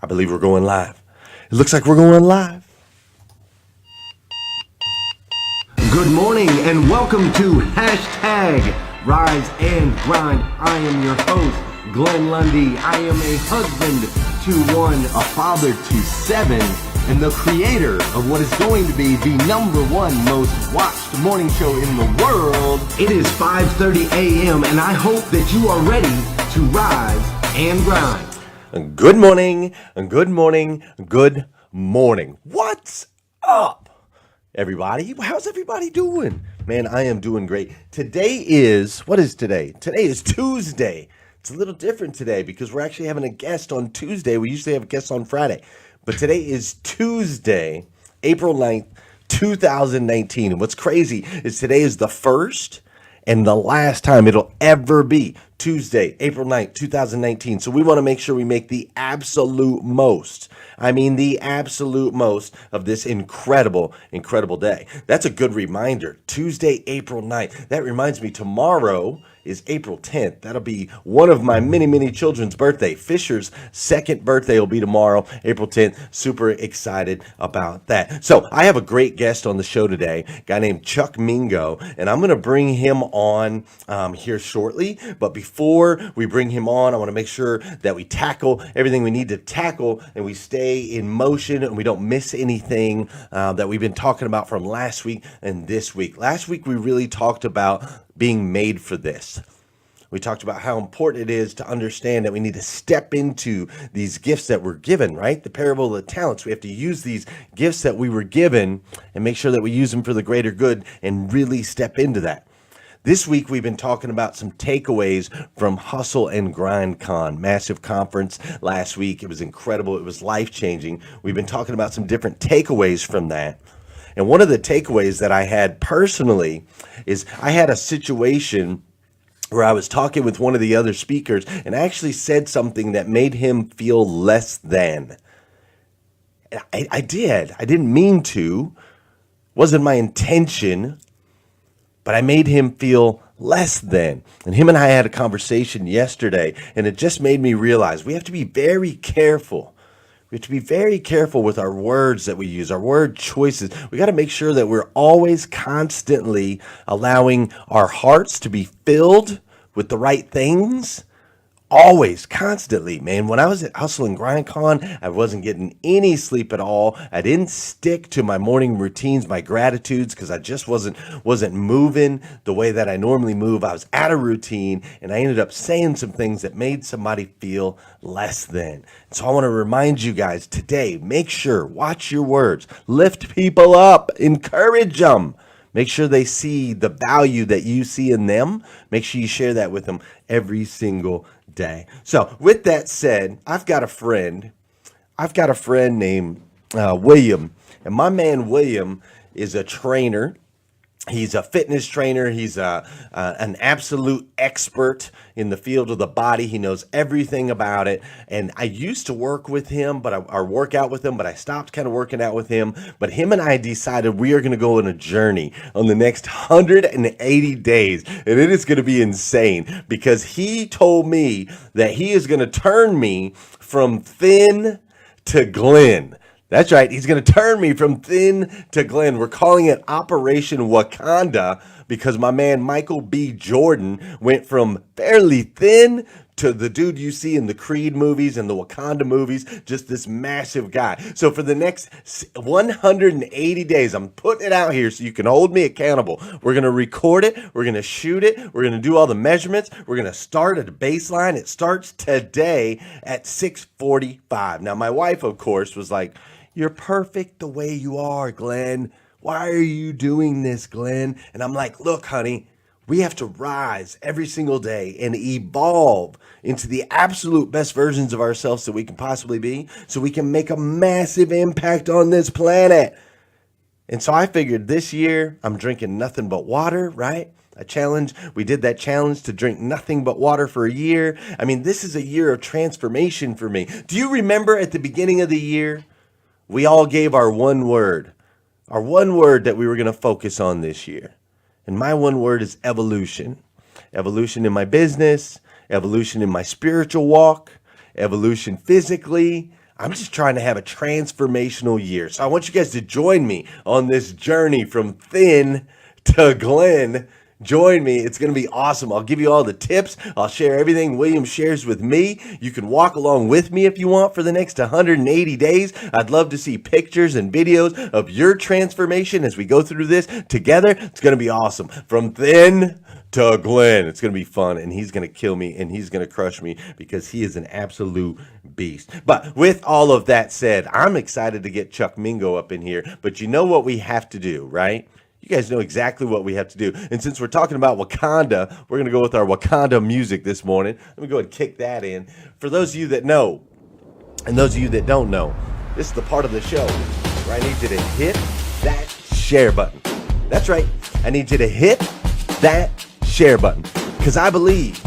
I believe we're going live. It looks like we're going live. Good morning and welcome to hashtag Rise and Grind. I am your host, Glenn Lundy. I am a husband to one, a father to seven, and the creator of what is going to be the #1 most watched morning show in the world. It is 5:30 a.m. and I hope that you are ready to rise and grind. Good morning, good morning, good morning. What's up, everybody? How's everybody doing? Man, I am doing great. What is today? Today is Tuesday. It's a little different today because we're actually having a guest on Tuesday. We usually have a guest on Friday. But today is Tuesday, April 9th, 2019. And what's crazy is today is the first and the last time it'll ever be Tuesday, April 9th, 2019. So we want to make sure we make the absolute most. I mean, the absolute most of this incredible, incredible day. That's a good reminder. Tuesday, April 9th. That reminds me, tomorrow is April 10th. That'll be one of my many, many children's birthday. Fisher's second birthday will be tomorrow, April 10th. Super excited about that. So I have a great guest on the show today, a guy named Chuck Mingo, and I'm going to bring him on here shortly. But before we bring him on, I want to make sure that we tackle everything we need to tackle and we stay in motion and we don't miss anything that we've been talking about from last week and this week. Last week, we really talked about being made for this. We talked about how important it is to understand that we need to step into these gifts that we're given, right? The parable of the talents. We have to use these gifts that we were given and make sure that we use them for the greater good and really step into that. This week, we've been talking about some takeaways from Hustle and Grind Con, massive conference last week. It was incredible. It was life-changing. We've been talking about some different takeaways from that. And one of the takeaways that I had personally is I had a situation where I was talking with one of the other speakers and I actually said something that made him feel less than. I did. I didn't mean to. Wasn't my intention. But I made him feel less than. And him and I had a conversation yesterday, and it just made me realize we have to be very careful. We have to be very careful with our words that we use, our word choices. We got to make sure that we're always constantly allowing our hearts to be filled with the right things. Always, constantly, man. When I was at Hustle and Grind Con, I wasn't getting any sleep at all. I didn't stick to my morning routines, my gratitudes, because I just wasn't moving the way that I normally move. I was out of routine, and I ended up saying some things that made somebody feel less than. So I want to remind you guys today, make sure, watch your words, lift people up, encourage them. Make sure they see the value that you see in them. Make sure you share that with them every single day. So with that said, I've got a friend named William, and my man William is a trainer. He's a fitness trainer. He's an absolute expert in the field of the body. He knows everything about it. And I used to work with him, or work out with him, but I stopped kind of working out with him. But him and I decided we are going to go on a journey on the next 180 days. And it is going to be insane because he told me that he is going to turn me from thin to Glenn. That's right. He's going to turn me from thin to Glenn. We're calling it Operation Wakanda because my man Michael B. Jordan went from fairly thin to the dude you see in the Creed movies and the Wakanda movies, just this massive guy. So for the next 180 days, I'm putting it out here so you can hold me accountable. We're going to record it. We're going to shoot it. We're going to do all the measurements. We're going to start at a baseline. It starts today at 6:45. Now, my wife, of course, was like, "You're perfect the way you are, Glenn. Why are you doing this, Glenn?" And I'm like, "Look, honey, we have to rise every single day and evolve into the absolute best versions of ourselves that we can possibly be so we can make a massive impact on this planet." And so I figured this year I'm drinking nothing but water, right? We did that challenge to drink nothing but water for a year. I mean, this is a year of transformation for me. Do you remember at the beginning of the year, we all gave our one word that we were going to focus on this year? And my one word is evolution. Evolution in my business, evolution in my spiritual walk, evolution physically. I'm just trying to have a transformational year. So I want you guys to join me on this journey from thin to Glenn. Join me. It's going to be awesome. I'll give you all the tips. I'll share everything William shares with me. You can walk along with me if you want for the next 180 days. I'd love to see pictures and videos of your transformation as we go through this together. It's going to be awesome. From thin to Glenn. It's going to be fun, and he's going to kill me, and he's going to crush me because he is an absolute beast. But with all of that said, I'm excited to get Chuck Mingo up in here. But you know what we have to do, right? You guys know exactly what we have to do. And since we're talking about Wakanda, we're going to go with our Wakanda music this morning. Let me go ahead and kick that in. For those of you that know, and those of you that don't know, this is the part of the show where I need you to hit that share button. That's right. I need you to hit that share button. Because I believe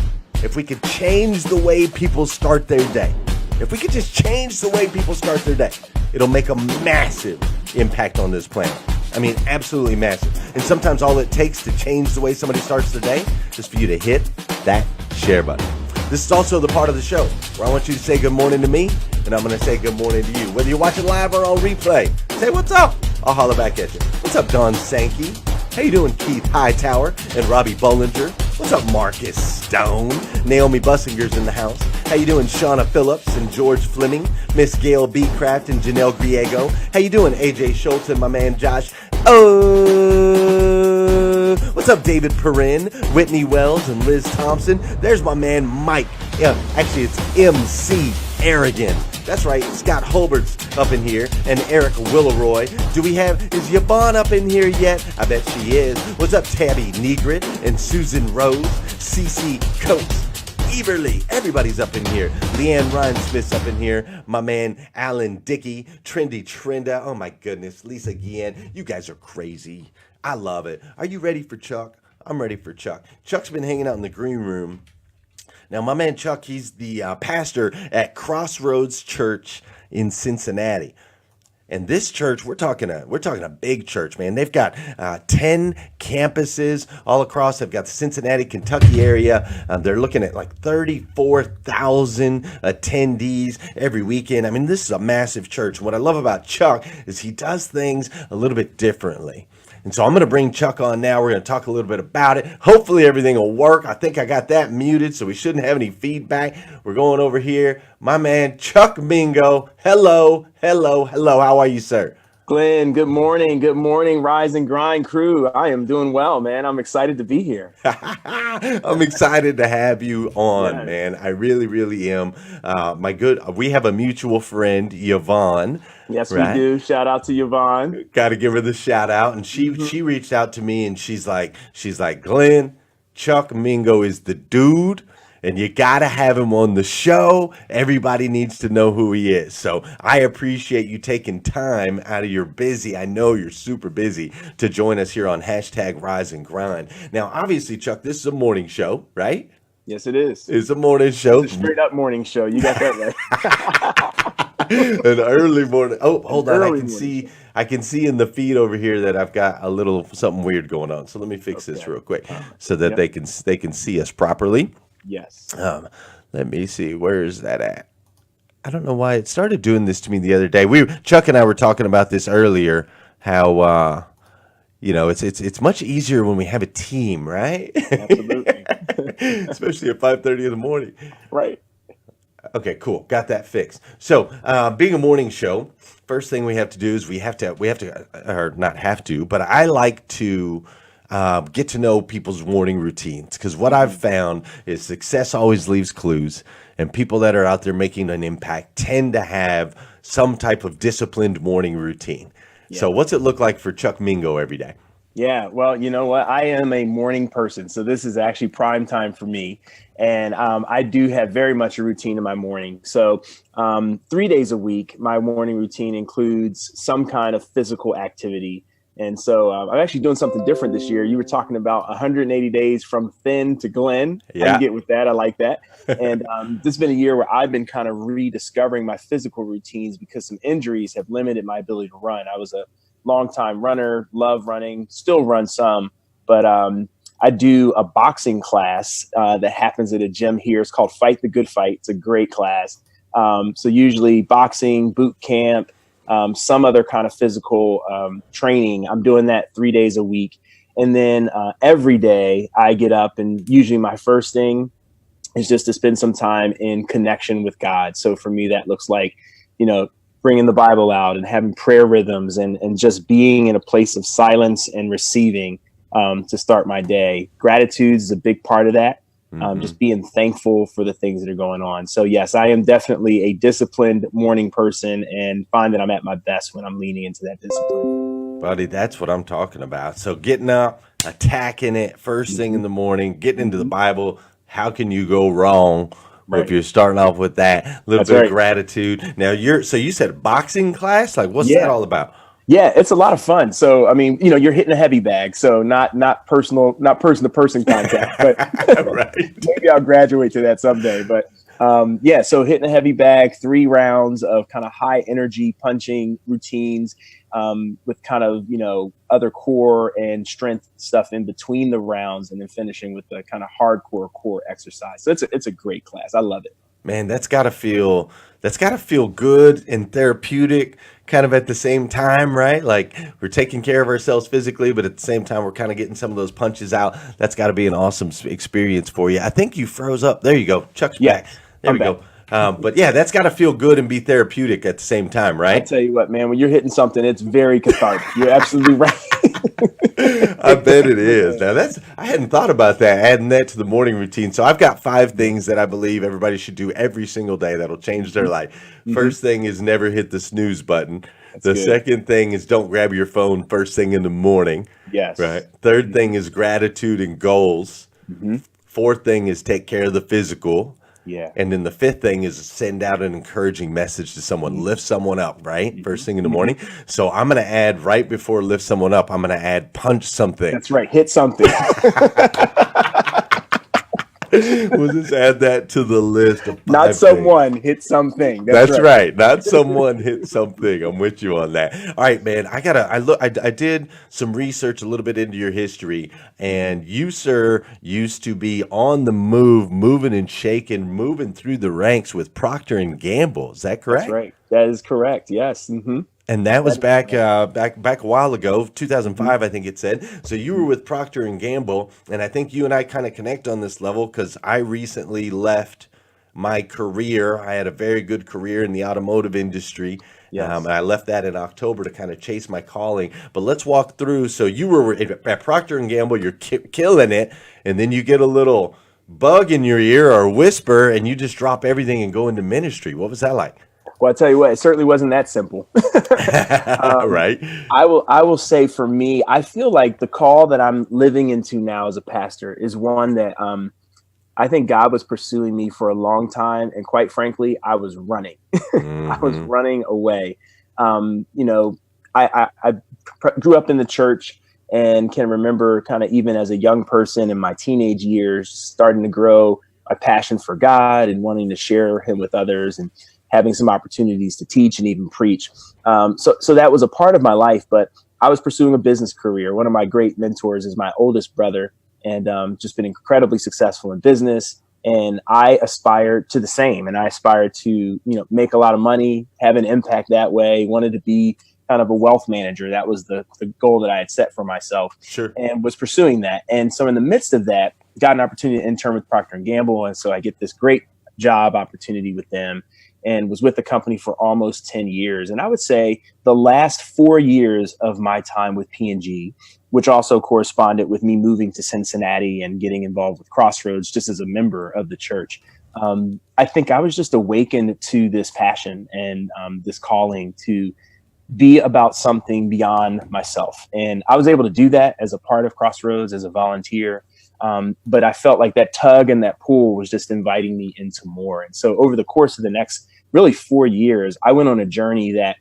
if we could change the way people start their day, if we could just change the way people start their day, it'll make a massive impact on this planet. I mean, absolutely massive. And sometimes all it takes to change the way somebody starts their day is for you to hit that share button. This is also the part of the show where I want you to say good morning to me, and I'm going to say good morning to you. Whether you're watching live or on replay, say what's up. I'll holler back at you. What's up, Don Sankey? How you doing, Keith Hightower and Robbie Bollinger? What's up, Marcus Stone? Naomi Bussinger's in the house. How you doing, Shauna Phillips and George Fleming? Miss Gail B. Craft and Janelle Griego. How you doing, AJ Schultz and my man Josh? Oh, what's up, David Perrin, Whitney Wells, and Liz Thompson? There's my man Mike. Yeah, actually, it's MC Arrogant. That's right, Scott Holbert's up in here, and Eric Willeroy. Is Yvonne up in here yet? I bet she is. What's up, Tabby Negrit and Susan Rose, Cece Coates, Everly, everybody's up in here. Leanne Ryan-Smith's up in here. My man Alan Dickey, Trendy Trenda. Oh my goodness, Lisa Guillen. You guys are crazy. I love it. Are you ready for Chuck? I'm ready for Chuck. Chuck's been hanging out in the green room. Now, my man Chuck, he's the pastor at Crossroads Church in Cincinnati. And this church, we're talking a big church, man. They've got 10 campuses all across. They've got the Cincinnati, Kentucky area. They're looking at like 34,000 attendees every weekend. I mean, this is a massive church. What I love about Chuck is he does things a little bit differently. And so I'm going to bring Chuck on now. We're going to talk a little bit about it. Hopefully everything will work. I think I got that muted, so we shouldn't have any feedback. We're going over here. My man, Chuck Mingo. Hello. How are you, sir? Glenn, good morning. Good morning, Rise and Grind crew. I am doing well, man. I'm excited to be here. I'm excited to have you on, man. I really am. We have a mutual friend, Yvonne. Yes, right? We do. Shout out to Yvonne. Got to give her the shout out. And she reached out to me and she's like, Glenn, Chuck Mingo is the dude. And you got to have him on the show. Everybody needs to know who he is. So I appreciate you taking time out of your busy, I know you're super busy, to join us here on Rise and Grind. Now, obviously, Chuck, this is a morning show, right? Yes, it is. It's a morning show. It's a straight up morning show. You got that right. An early morning. Oh, hold on. I can see in the feed over here that I've got a little something weird going on. So let me fix this real quick so that they can see us properly. Yes. Let me see. Where is that at? I don't know why it started doing this to me the other day. Chuck and I were talking about this earlier. How it's much easier when we have a team, right? Absolutely. Especially at 5:30 in the morning. Right. Okay, cool. Got that fixed. So, being a morning show, first thing we have to do is we have to, or not have to, but I like to get to know people's morning routines, because what I've found is success always leaves clues, and people that are out there making an impact tend to have some type of disciplined morning routine. Yeah. So what's it look like for Chuck Mingo every day? Yeah, well, you know what? I am a morning person, so this is actually prime time for me. And I do have very much a routine in my morning. So 3 days a week, my morning routine includes some kind of physical activity. And so I'm actually doing something different this year. You were talking about 180 days from thin to Glenn. Yeah. I get with that. I like that. And this has been a year where I've been kind of rediscovering my physical routines because some injuries have limited my ability to run. I was a longtime runner, love running, still run some, but I do a boxing class that happens at a gym here. It's called Fight the Good Fight. It's a great class. So usually boxing, boot camp, some other kind of physical training. I'm doing that 3 days a week. And then every day I get up, and usually my first thing is just to spend some time in connection with God. So for me, that looks like, bringing the Bible out and having prayer rhythms and just being in a place of silence and receiving to start my day. Gratitude is a big part of that. Just being thankful for the things that are going on. So yes, I am definitely a disciplined morning person, and find that I'm at my best when I'm leaning into that discipline. Buddy, that's what I'm talking about. So getting up, attacking it first thing in the morning, getting into the Bible. How can you go wrong if you're starting off with that? A little bit of gratitude. Now you said boxing class? Like, what's that all about? Yeah, it's a lot of fun. So, I mean, you're hitting a heavy bag, so not person to person contact, but maybe I'll graduate to that someday. But so hitting a heavy bag, 3 rounds of kind of high energy punching routines, with kind of, other core and strength stuff in between the rounds, and then finishing with the kind of hardcore core exercise. So it's a great class. I love it. Man, that's gotta feel good and therapeutic kind of at the same time, right? Like, we're taking care of ourselves physically, but at the same time, we're kind of getting some of those punches out. That's got to be an awesome experience for you. I think you froze up. There you go. Chuck's back. There we go. But yeah, that's got to feel good and be therapeutic at the same time, right? I tell you what, man, when you're hitting something, it's very cathartic. You're absolutely right. I bet it is. Now I hadn't thought about that, adding that to the morning routine. So I've got 5 things that I believe everybody should do every single day that'll change their life. First thing is never hit the snooze button. That's good. Second thing is don't grab your phone first thing in the morning. Yes. Right. Third thing is gratitude and goals. Fourth thing is take care of the physical. Yeah. And then the 5th thing is send out an encouraging message to someone, lift someone up, right? First thing in the morning. So I'm going to add right before lift someone up, I'm going to add punch something. That's right. Hit something. We'll just add that to the list of 5 Not someone, hit something. That's right. Not someone, hit something. I'm with you on that. All right, man. I did some research a little bit into your history, and you, sir, used to be on the move, moving and shaking, moving through the ranks with Procter and Gamble. Is that correct? That's right. That is correct. Yes. And that was back a while ago, 2005, I think it said. So you were with Procter and Gamble, and I think you and I kind of connect on this level because I recently left my career. I had a very good career in the automotive industry. Yes. And I left that in October to kind of chase my calling. But let's walk through. So you were at Procter and Gamble, you're killing it, and then you get a little bug in your ear or whisper, and you just drop everything and go into ministry. What was that like? Well, I tell you what, it certainly wasn't that simple. Right. I will say, for me, I feel like the call that I'm living into now as a pastor is one that I think God was pursuing me for a long time. And quite frankly, I was running. I was running away. I grew up in the church and can remember kind of even as a young person in my teenage years, starting to grow a passion for God and wanting to share him with others and having some opportunities to teach and even preach. So that was a part of my life, but I was pursuing a business career. One of my great mentors is my oldest brother, and just been incredibly successful in business. And I aspired to the same, and I aspired to, make a lot of money, have an impact that way, wanted to be kind of a wealth manager. That was the goal that I had set for myself. Sure. And was pursuing that. And so in the midst of that, got an opportunity to intern with Procter & Gamble. And so I get this great job opportunity with them, and was with the company for almost 10 years. And I would say the last 4 years of my time with P&G, which also corresponded with me moving to Cincinnati and getting involved with Crossroads just as a member of the church. I think I was just awakened to this passion and this calling to be about something beyond myself. And I was able to do that as a part of Crossroads, as a volunteer. But I felt like that tug and that pull was just inviting me into more. And so over the course of the next really 4 years, I went on a journey that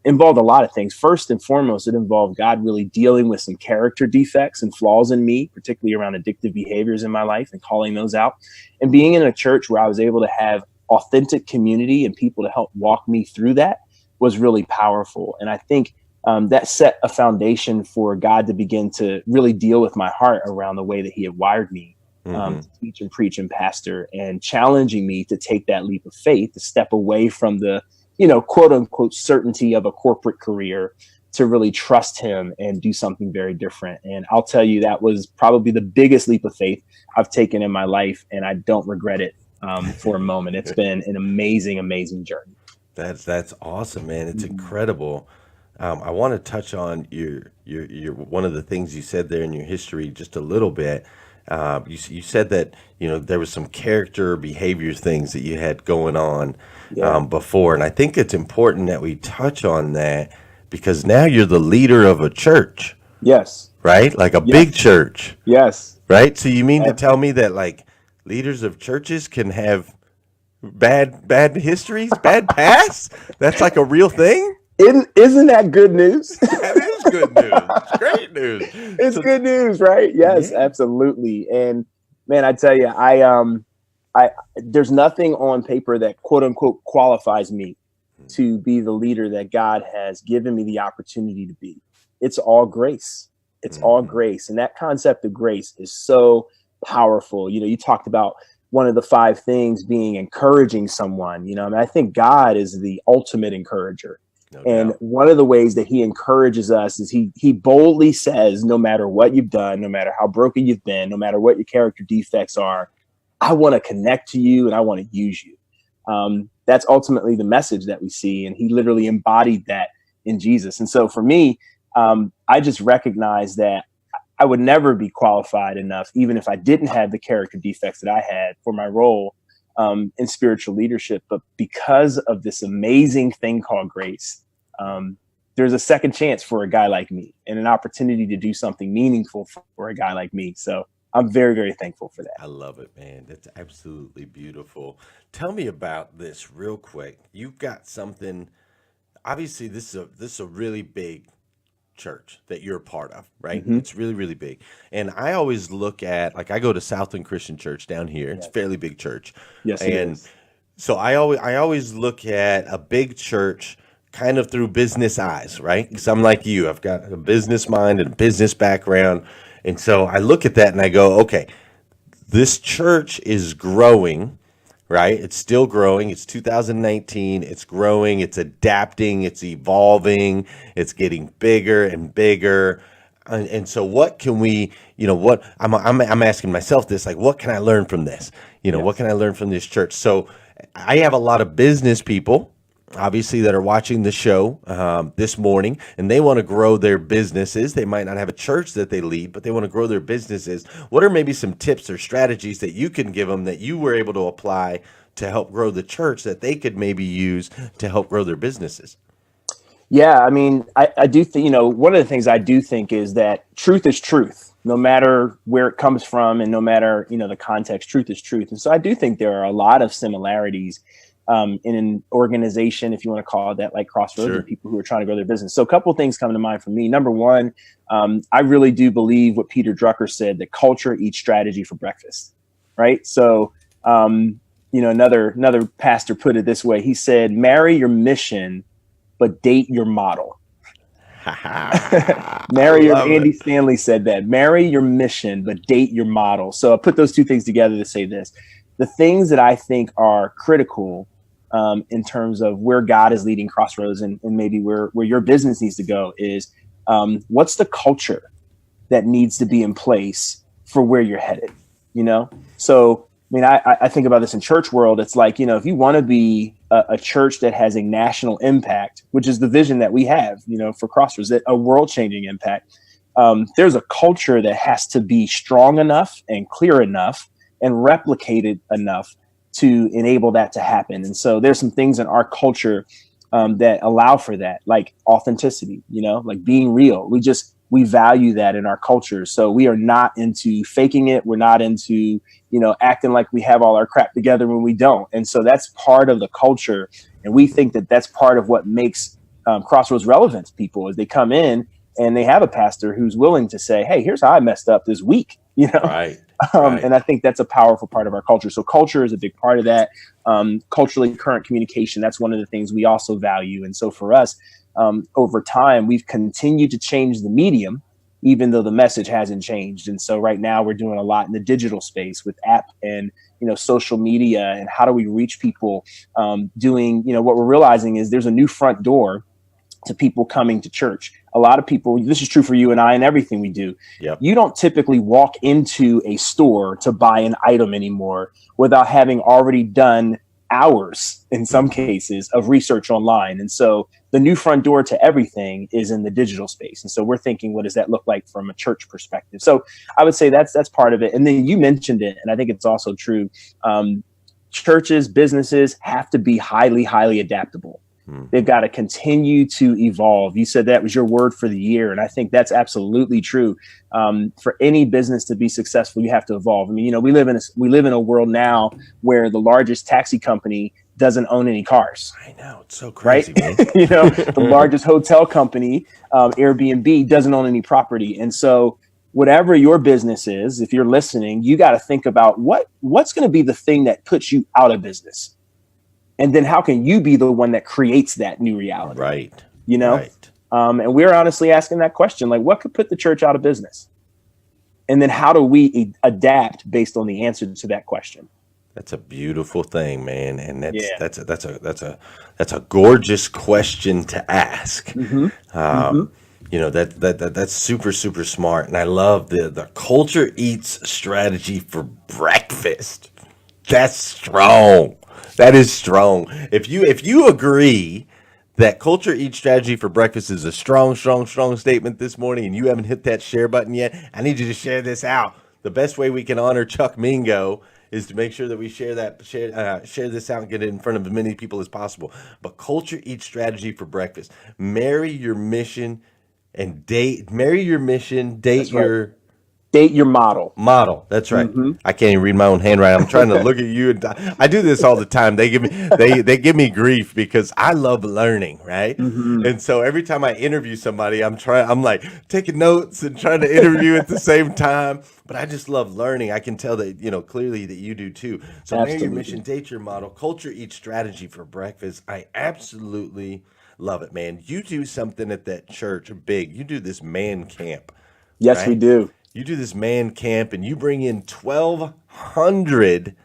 involved a lot of things. First and foremost, it involved God really dealing with some character defects and flaws in me, particularly around addictive behaviors in my life, and calling those out. And being in a church where I was able to have authentic community and people to help walk me through that was really powerful. And I think that set a foundation for God to begin to really deal with my heart around the way that he had wired me to teach and preach and pastor, and challenging me to take that leap of faith, to step away from the, quote unquote certainty of a corporate career, to really trust him and do something very different. And I'll tell you, that was probably the biggest leap of faith I've taken in my life, and I don't regret it for a moment. It's been an amazing, amazing journey. That's awesome, man. It's incredible. I want to touch on your one of the things you said there in your history just a little bit. You said that there was some character behavior things that you had going on before, and I think it's important that we touch on that, because now you're the leader of a church. Yes. Right? Like a big church. Yes. Right? So you mean to tell me that like leaders of churches can have bad histories, bad past? That's like a real thing? Isn't that good news? That is good news. It's great news. It's good news, right? Yes, absolutely. And man, I tell you, I there's nothing on paper that quote unquote qualifies me to be the leader that God has given me the opportunity to be. It's all grace. It's all grace. And that concept of grace is so powerful. You talked about one of the 5 things being encouraging someone. I think God is the ultimate encourager. No and doubt. One of the ways that he encourages us is he boldly says, no matter what you've done, no matter how broken you've been, no matter what your character defects are, I want to connect to you and I want to use you. That's ultimately the message that we see. And he literally embodied that in Jesus. And so for me, I just recognize that I would never be qualified enough, even if I didn't have the character defects that I had, for my role in spiritual leadership. But because of this amazing thing called grace, there's a second chance for a guy like me, and an opportunity to do something meaningful for a guy like me. So I'm very, very thankful for that. I love it, man. That's absolutely beautiful. Tell me about this real quick. You've got something, obviously this is a really big church that you're a part of, right? It's really, really big. And I always look at, like, I go to Southland Christian Church down here. It's a fairly big church. Yes, and it is. So I always look at a big church kind of through business eyes, right? Because I'm like you, I've got a business mind and a business background. And so I look at that and I go, okay, this church is growing, right? It's still growing. It's 2019. It's growing. It's adapting. It's evolving. It's getting bigger and bigger. And so what can we, what I'm asking myself this, like, what can I learn from this? What can I learn from this church? So I have a lot of business people, obviously, that are watching the show this morning, and they want to grow their businesses. They might not have a church that they lead, but they want to grow their businesses. What are maybe some tips or strategies that you can give them that you were able to apply to help grow the church that they could maybe use to help grow their businesses? Yeah, I mean, I do think, one of the things I do think is that truth is truth, no matter where it comes from and no matter, the context. Truth is truth. And so I do think there are a lot of similarities in an organization, if you want to call it that, like Crossroads, and people who are trying to grow their business. So a couple of things come to mind for me. Number one, I really do believe what Peter Drucker said, that culture eats strategy for breakfast, right? So, another pastor put it this way. He said, marry your mission, but date your model. Andy Stanley said that. Marry your mission, but date your model. So I put those two things together to say this. The things that I think are critical in terms of where God is leading Crossroads and maybe where your business needs to go is what's the culture that needs to be in place for where you're headed, So, I mean, I think about this in church world. It's like, if you want to be a church that has a national impact, which is the vision that we have, for Crossroads, that a world-changing impact, there's a culture that has to be strong enough and clear enough and replicated enough to enable that to happen. And so there's some things in our culture that allow for that, like authenticity, like being real. We value that in our culture. So we are not into faking it. We're not into, acting like we have all our crap together when we don't. And so that's part of the culture. And we think that that's part of what makes Crossroads relevant to people, is they come in and they have a pastor who's willing to say, hey, here's how I messed up this week, Right. And I think that's a powerful part of our culture. So culture is a big part of that. Culturally current communication, that's one of the things we also value. And so for us, over time, we've continued to change the medium, even though the message hasn't changed. And so right now we're doing a lot in the digital space with app and, social media, and how do we reach people, doing, what we're realizing is there's a new front door to people coming to church. A lot of people, this is true for you and I and everything we do. Yep. You don't typically walk into a store to buy an item anymore without having already done hours, in some cases, of research online. And so the new front door to everything is in the digital space. And so we're thinking, what does that look like from a church perspective? So I would say that's part of it. And then you mentioned it, and I think it's also true. Churches, businesses have to be highly, highly adaptable. They've got to continue to evolve. You said that was your word for the year. And I think that's absolutely true. For any business to be successful, you have to evolve. I mean, we live in a world now where the largest taxi company doesn't own any cars. I know, it's so crazy, right? Man. The largest hotel company, Airbnb, doesn't own any property. And so whatever your business is, if you're listening, you got to think about what's going to be the thing that puts you out of business. And then how can you be the one that creates that new reality? Right. Right. And we're honestly asking that question, like, what could put the church out of business? And then how do we adapt based on the answer to that question? That's a beautiful thing, man. And that's a gorgeous question to ask. That's super, super smart. And I love the culture eats strategy for breakfast. That's strong. That is strong. If you agree that culture eats strategy for breakfast is a strong statement this morning, and you haven't hit that share button yet, I need you to share this out. The best way we can honor Chuck Mingo is to make sure that we share this out and get it in front of as many people as possible. But culture eats strategy for breakfast. Marry your mission and date. Marry your mission. Date your. Date your model. Model. That's right. I can't even read my own handwriting. I'm trying to look at you, and I do this all the time. They give me grief because I love learning, right? And so every time I interview somebody, I'm like taking notes and trying to interview at the same time. But I just love learning. I can tell that clearly that you do too. So marry your mission, date your model, culture eats strategy for breakfast. I absolutely love it, man. You do something at that church big. You do this man camp. Yes, right? we do. You do this man camp and you bring in 1,200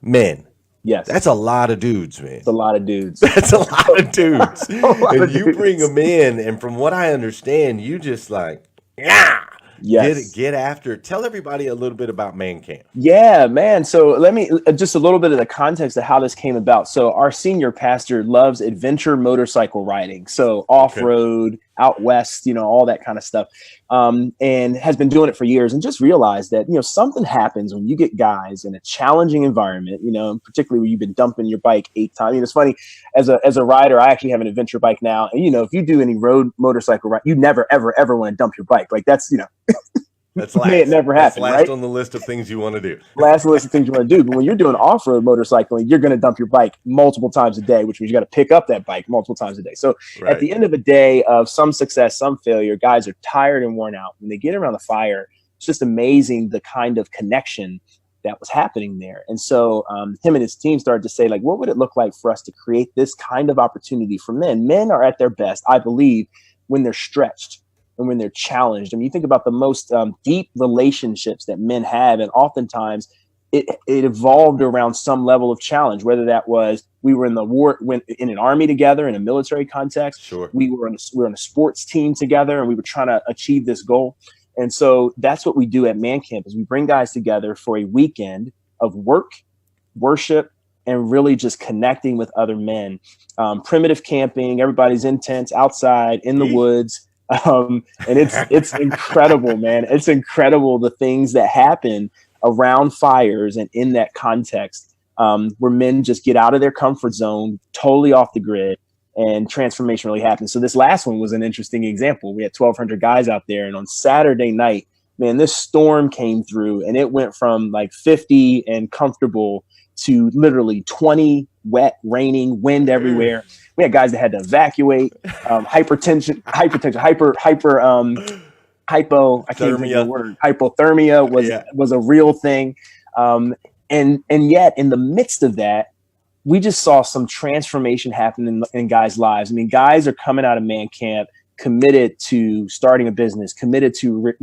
men. Yes. That's a lot of dudes, man. It's a lot of dudes. That's a lot of dudes. And you bring them in, and from what I understand, you just like, yes. Get after it. Tell everybody a little bit about Man Camp. Yeah, man. So let me just a little bit of the context of how this came about. So our senior pastor loves adventure motorcycle riding. So off-road, out west, all that kind of stuff. And has been doing it for years, and just realized that, something happens when you get guys in a challenging environment, particularly when you've been dumping your bike 8 times. It's funny, as a rider, I actually have an adventure bike now. And, if you do any road motorcycle ride, you never, ever, ever want to dump your bike. Like that's, That's last. May it never happen, last right? on the list of things you want to do. Last list of things you want to do. But when you're doing off-road motorcycling, you're going to dump your bike multiple times a day, which means you got to pick up that bike multiple times a day. So at the end of a day of some success, some failure, guys are tired and worn out. When they get around the fire, it's just amazing the kind of connection that was happening there. And so him and his team started to say, like, what would it look like for us to create this kind of opportunity for men? Men are at their best, I believe, when they're stretched and when they're challenged. I mean, you think about the most deep relationships that men have, and oftentimes it evolved around some level of challenge, whether that was we were in the war, in an army together, in a military context. Sure. We were on a sports team together, and we were trying to achieve this goal. And so that's what we do at Man Camp, is we bring guys together for a weekend of work, worship, and really just connecting with other men. Primitive camping, everybody's in tents outside in the woods. And it's incredible, man. It's incredible the things that happen around fires and in that context, where men just get out of their comfort zone, totally off the grid, and transformation really happens. So this last one was an interesting example. We had 1,200 guys out there, and on Saturday night, man, this storm came through, and it went from like 50 and comfortable to literally 20, wet, raining, wind everywhere. We had guys that had to evacuate, hypertension, hypo, I can't think of the word. Hypothermia was a real thing. And yet in the midst of that, we just saw some transformation happen in guys' lives. I mean, guys are coming out of Man Camp committed to starting a business, committed to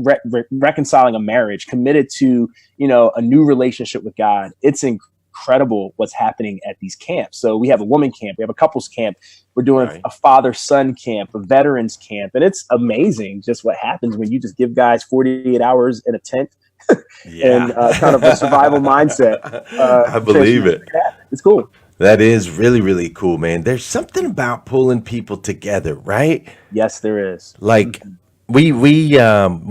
reconciling a marriage, committed to, a new relationship with God. It's incredible what's happening at these camps. So we have a woman camp, we have a couples camp, we're doing Right. a father-son camp, a veterans camp. And it's amazing just what happens when you just give guys 48 hours in a tent and kind of a survival mindset. I believe it. It's cool. That is really, really cool, man. There's something about pulling people together, right? Yes, there is. Like we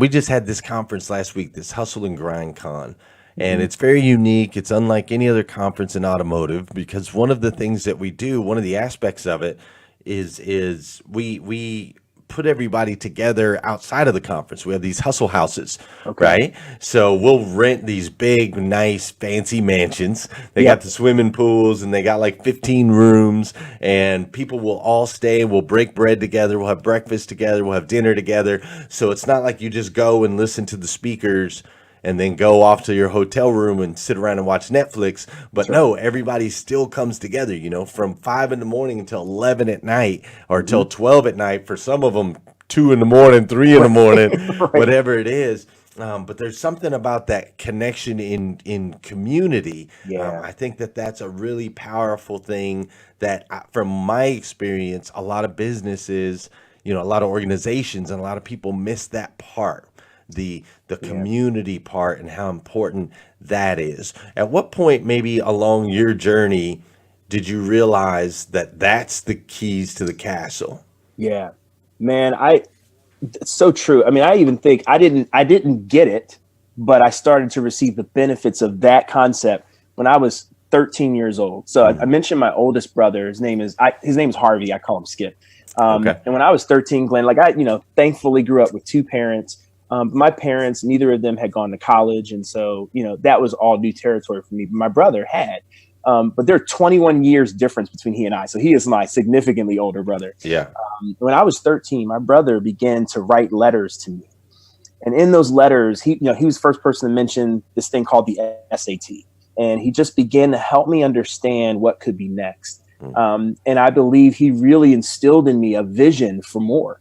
just had this conference last week, this Hustle and Grind Con, and it's very unique. It's unlike any other conference in automotive because one of the things that we do, one of the aspects of it is we put everybody together outside of the conference. We have these hustle houses, right? So we'll rent these big, nice, fancy mansions. They got the swimming pools and they got like 15 rooms, and people will all stay. We'll break bread together. We'll have breakfast together. We'll have dinner together. So it's not like you just go and listen to the speakers and then go off to your hotel room and sit around and watch Netflix. But no, everybody still comes together, from 5 in the morning until 11 at night or till 12 at night. For some of them, 2 in the morning, 3 in the morning, whatever it is. But there's something about that connection in community. I think that's a really powerful thing that, from my experience, a lot of businesses, a lot of organizations and a lot of people miss that part. The community part and how important that is. At what point, maybe along your journey, did you realize that that's the keys to the castle? Yeah, man, it's so true. I mean, I even think I didn't get it, but I started to receive the benefits of that concept when I was 13 years old. So I mentioned my oldest brother. His name is Harvey. I call him Skip. And when I was 13, Glenn, thankfully grew up with two parents. My parents, neither of them had gone to college. And so, that was all new territory for me. But my brother had. But there are 21 years difference between he and I. So he is my significantly older brother. Yeah. When I was 13, my brother began to write letters to me. And in those letters, he was the first person to mention this thing called the SAT. And he just began to help me understand what could be next. And I believe he really instilled in me a vision for more,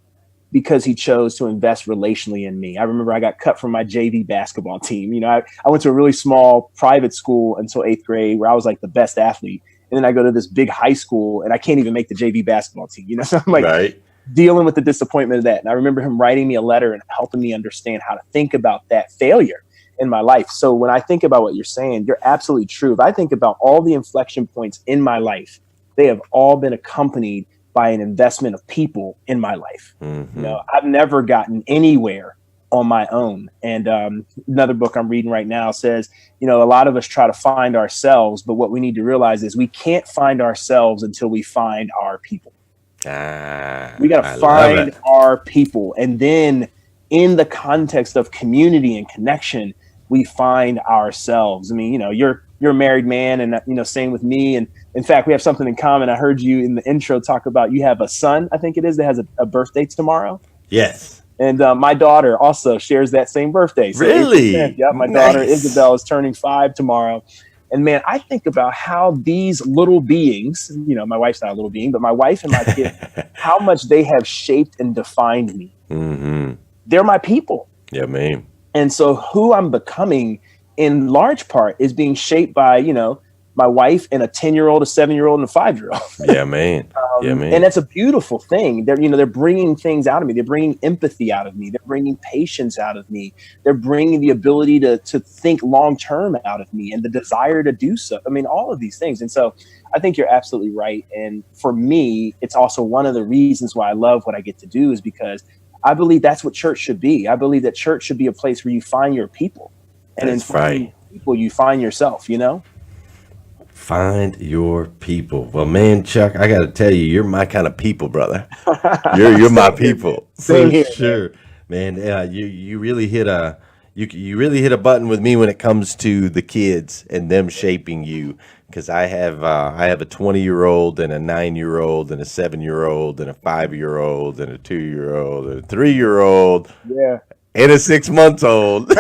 because he chose to invest relationally in me. I remember I got cut from my JV basketball team. I went to a really small private school until 8th grade where I was like the best athlete. And then I go to this big high school and I can't even make the JV basketball team. So I'm like dealing with the disappointment of that. And I remember him writing me a letter and helping me understand how to think about that failure in my life. So when I think about what you're saying, you're absolutely true. If I think about all the inflection points in my life, they have all been accompanied by an investment of people in my life. I've never gotten anywhere on my own. And another book I'm reading right now says, a lot of us try to find ourselves, but what we need to realize is we can't find ourselves until we find our people. We got to find our people. And then in the context of community and connection, we find ourselves. I mean, you're a married man, and same with me. And in fact, we have something in common. I heard you in the intro talk about you have a son, I think it is, that has a birthday tomorrow. Yes. And my daughter also shares that same birthday. So really? Yeah, my daughter Isabel is turning 5 tomorrow. And man, I think about how these little beings, my wife's not a little being, but my wife and my kid, how much they have shaped and defined me. They're my people. Yeah, man. And so who I'm becoming in large part is being shaped by, my wife and a 10-year-old, a 7-year-old, and a 5-year-old. Yeah, man. And that's a beautiful thing. They're bringing things out of me. They're bringing empathy out of me. They're bringing patience out of me. They're bringing the ability to think long-term out of me and the desire to do so. I mean, all of these things. And so I think you're absolutely right. And for me, it's also one of the reasons why I love what I get to do, is because I believe that's what church should be. I believe that church should be a place where you find your people. And in finding people, you find yourself, Find your people. Well, man, Chuck, I got to tell you, you're my kind of people, brother. You're my people. Same here, sure, man. You really hit a button with me when it comes to the kids and them shaping you. Because I have a 20-year-old and a 9-year-old and a 7-year-old and a 5-year-old and a 2-year-old and a 3-year-old. Yeah. And a 6-month-old.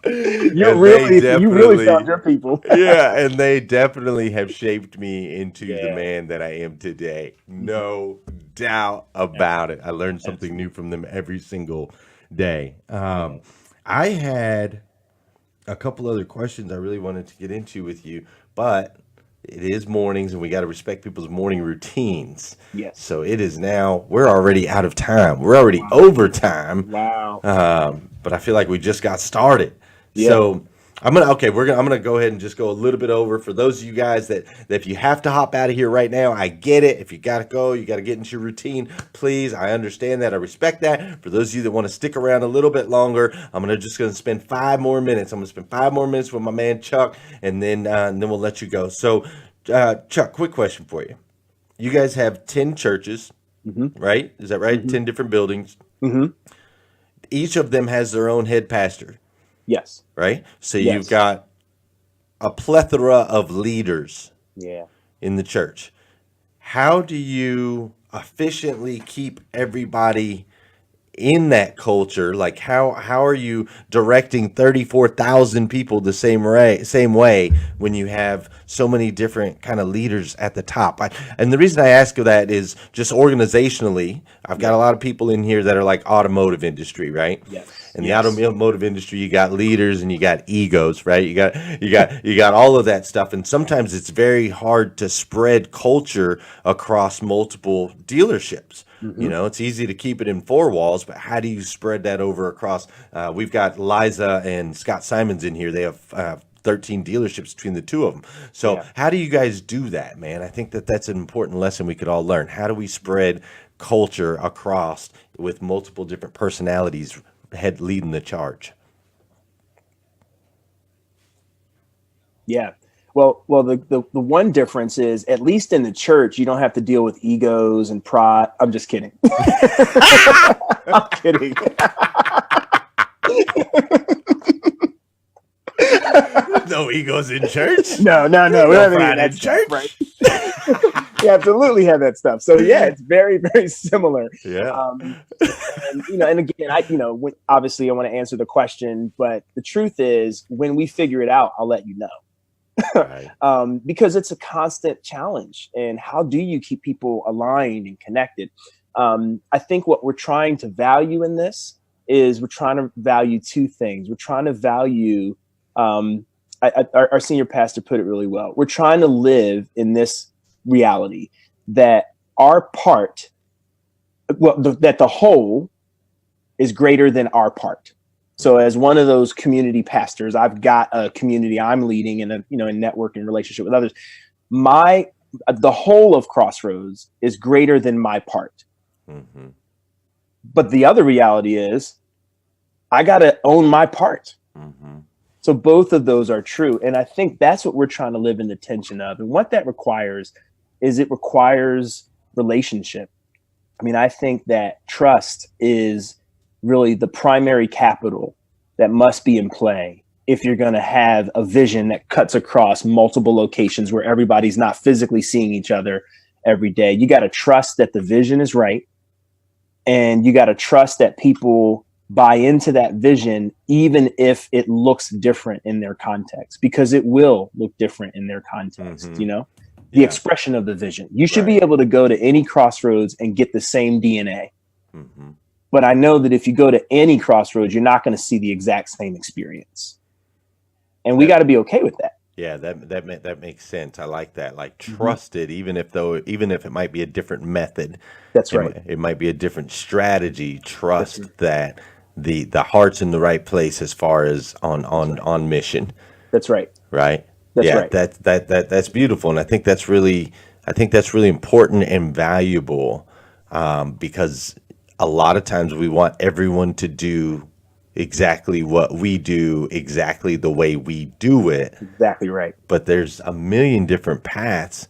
You really found your people. Yeah, and they definitely have shaped me into the man that I am today. No doubt about it. I learned something new from them every single day. I had a couple other questions I really wanted to get into with you, but it is mornings and we got to respect people's morning routines. Yes. So it is now, we're already out of time. We're already over time. Wow. But I feel like we just got started. Yeah. So I'm gonna go ahead and just go a little bit over for those of you guys that if you have to hop out of here right now, I get it. If you gotta go, you gotta get into your routine. Please, I understand that. I respect that. For those of you that want to stick around a little bit longer, I'm gonna spend 5 more minutes. I'm gonna spend 5 more minutes with my man Chuck, and then we'll let you go. So, Chuck, quick question for you. You guys have 10 churches, right? Is that right? 10 different buildings. Each of them has their own head pastor. Yes. Right? So Yes. you've got a plethora of leaders Yeah. in the church. How do you efficiently keep everybody in that culture? Like how are you directing 34,000 people the same way when you have so many different kind of leaders at the top? And the reason I ask you that is just organizationally, I've got a lot of people in here that are like automotive industry, right? Yes. In the automotive industry, you got leaders and you got egos, right? You got all of that stuff, and sometimes it's very hard to spread culture across multiple dealerships. You know, it's easy to keep it in 4 walls, but how do you spread that over across? We've got Liza and Scott Simons in here. They have 13 dealerships between the two of them. So how do you guys do that, man? I think that's an important lesson we could all learn. How do we spread culture across with multiple different personalities leading the charge? Yeah. Well, the one difference is, at least in the church, you don't have to deal with egos and pride. I'm just kidding. I'm kidding. No egos in church? No. We don't have any of that in church? stuff, right? You absolutely have that stuff. So yeah, it's very, very similar. Yeah. And again, obviously I want to answer the question, but the truth is, when we figure it out, I'll let you know. Right. Because it's a constant challenge. And how do you keep people aligned and connected? I think what we're trying to value in this is we're trying to value 2 things. We're trying to value, our senior pastor put it really well. We're trying to live in this reality that our part, that the whole is greater than our part. So as one of those community pastors, I've got a community I'm leading in a networking relationship with others. The whole of Crossroads is greater than my part. But the other reality is I got to own my part. So both of those are true. And I think that's what we're trying to live in the tension of. And what that requires is it requires relationship. I mean, I think that trust is really the primary capital that must be in play if you're going to have a vision that cuts across multiple locations where everybody's not physically seeing each other every day. You got to trust that the vision is right, and you got to trust that people buy into that vision, even if it looks different in their context, because it will look different in their context. The expression of the vision. You should be able to go to any Crossroads and get the same DNA. But I know that if you go to any Crossroads, you're not going to see the exact same experience. And we got to be okay with that. Yeah, that makes sense. I like that. Like, trust it, even if it might be a different method. That's right. It might be a different strategy. Trust that the heart's in the right place as far as on mission. That's right. Right. That's right. That's beautiful, and I think that's really important and valuable, because a lot of times we want everyone to do exactly what we do, exactly the way we do it. Exactly right. But there's a million different paths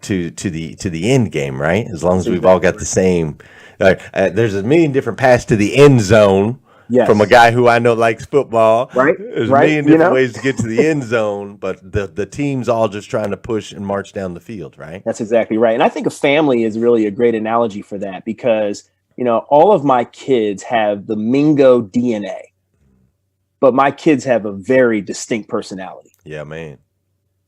to the end game, right? As long as we've all got the same. There's a million different paths to the end zone. Yes. From a guy who I know likes football. Right. There's a million different ways to get to the end zone, but the team's all just trying to push and march down the field, right? That's exactly right. And I think a family is really a great analogy for that, because, all of my kids have the Mingo DNA, but my kids have a very distinct personality. Yeah, man.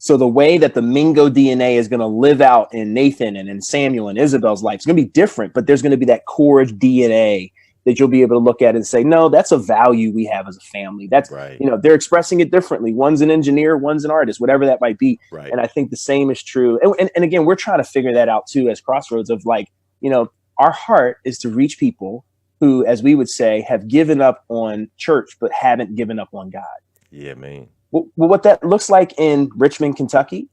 So the way that the Mingo DNA is going to live out in Nathan and in Samuel and Isabel's life is going to be different, but there's going to be that core DNA that you'll be able to look at and say, no, that's a value we have as a family. That's Right. They're expressing it differently. One's an engineer, one's an artist, whatever that might be. Right. And I think the same is true. And again, we're trying to figure that out too as Crossroads of like, our heart is to reach people who, as we would say, have given up on church, but haven't given up on God. Yeah, man. Well, what that looks like in Richmond, Kentucky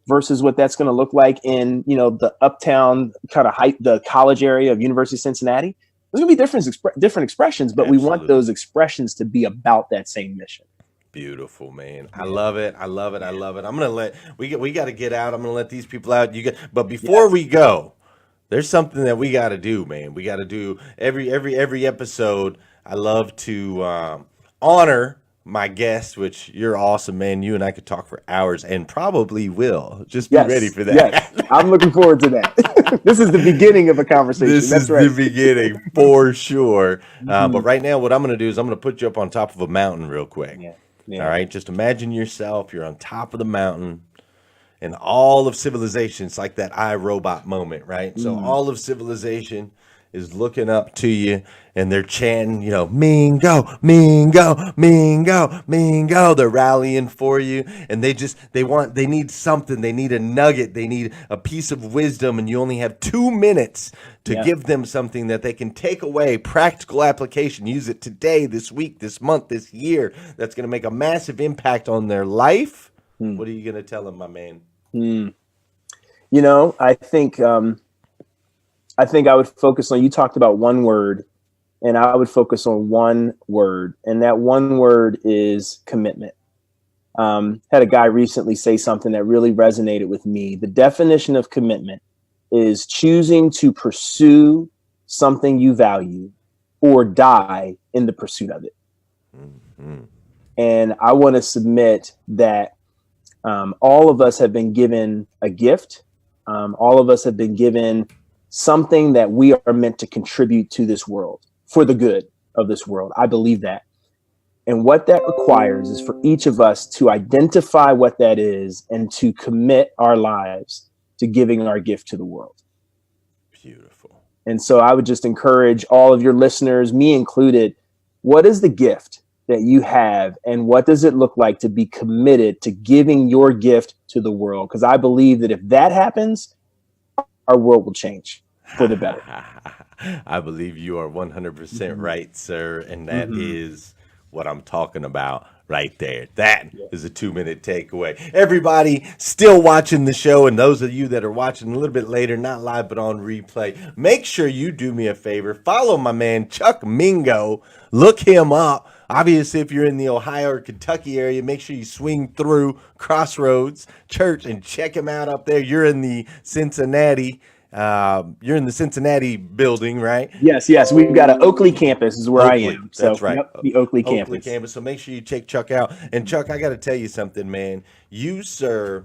versus what that's going to look like in, the uptown kind of the college area of University of Cincinnati. There's going to be different expressions, but Absolutely. we want those expressions to be about that same mission. Beautiful, man. I love it. I love it. I love it. I'm gonna we got to get out. I'm gonna let these people out. But before we go, there's something that we got to do, man. We got to do every episode. I love to honor my guests, which you're awesome, man. You and I could talk for hours and probably will. Just be ready for that. Yes, I'm looking forward to that. This is the beginning of a conversation. That's right. The beginning for sure. But right now, what I'm going to do is I'm going to put you up on top of a mountain real quick. Yeah. All right. Just imagine yourself. You're on top of the mountain. And all of civilization, it's like that iRobot moment, right? So all of civilization is looking up to you and they're chanting, Mingo, Mingo, Mingo, Mingo. They're rallying for you and they need something. They need a nugget. They need a piece of wisdom. And you only have 2 minutes to give them something that they can take away, practical application, use it today, this week, this month, this year. That's going to make a massive impact on their life. What are you going to tell them, my man? I think I would focus on, you talked about one word, and I would focus on one word, and that one word is commitment. Had a guy recently say something that really resonated with me. The definition of commitment is choosing to pursue something you value or die in the pursuit of it. And I want to submit that all of us have been given a gift. All of us have been given something that we are meant to contribute to this world for the good of this world. I believe that. And what that requires is for each of us to identify what that is and to commit our lives to giving our gift to the world. Beautiful. And so I would just encourage all of your listeners, me included, what is the gift that you have and what does it look like to be committed to giving your gift to the world? Because I believe that if that happens, our world will change for the better. I believe you are 100% right, sir. And that is what I'm talking about right there. That is a 2-minute takeaway. Everybody still watching the show, and those of you that are watching a little bit later, not live, but on replay, make sure you do me a favor. Follow my man, Chuck Mingo. Look him up. Obviously, if you're in the Ohio or Kentucky area, make sure you swing through Crossroads Church and check him out up there. You're in the Cincinnati building, right? Yes. We've got an Oakley campus is where Oakley, I am. So, that's right. The Oakley campus. So make sure you check Chuck out. And Chuck, I got to tell you something, man. You, sir,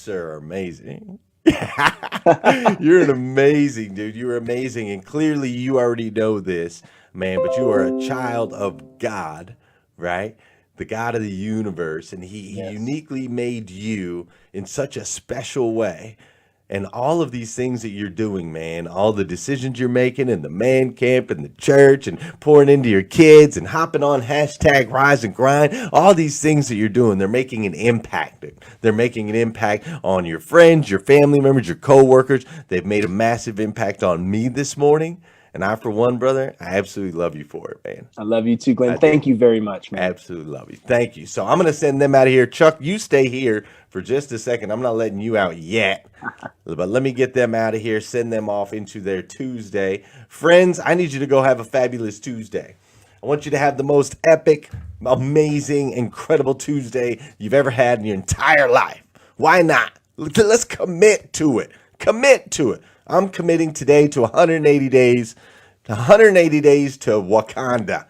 are amazing. You're an amazing dude. You're amazing. And clearly you already know this, man, but you are a child of God, right? The God of the universe. And he uniquely made you in such a special way. And all of these things that you're doing, man, all the decisions you're making in the man camp and the church and pouring into your kids and hopping on #RiseAndGrind, all these things that you're doing, they're making an impact. They're making an impact on your friends, your family members, your coworkers. They've made a massive impact on me this morning. And I, for one, brother, I absolutely love you for it, man. I love you too, Glenn. Thank you very much, man. Absolutely love you. Thank you. So I'm going to send them out of here. Chuck, you stay here for just a second. I'm not letting you out yet, but let me get them out of here, send them off into their Tuesday. Friends, I need you to go have a fabulous Tuesday. I want you to have the most epic, amazing, incredible Tuesday you've ever had in your entire life. Why not? Let's commit to it. Commit to it. I'm committing today to 180 days, to Wakanda,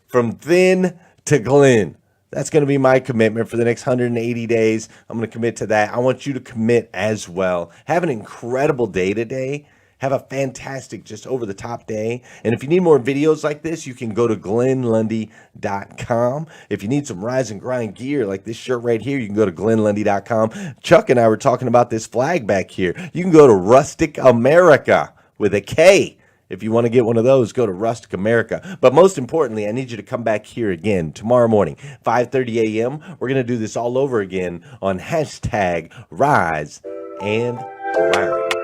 from Thin to Glenn. That's going to be my commitment for the next 180 days. I'm going to commit to that. I want you to commit as well. Have an incredible day today. Have a fantastic, just over the top day. And if you need more videos like this, you can go to GlennLundy.com. If you need some Rise and Grind gear like this shirt right here, you can go to GlennLundy.com. Chuck and I were talking about this flag back here. You can go to Rustic America with a K. If you want to get one of those, go to Rustic America. But most importantly, I need you to come back here again tomorrow morning, 5:30 a.m. We're going to do this all over again on hashtag Rise and Grind.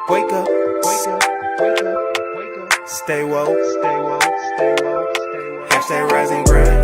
Wake up, wake up, wake up, wake up. Stay woke, stay woke, stay woke, stay woke. Hashtag Rise and Grind.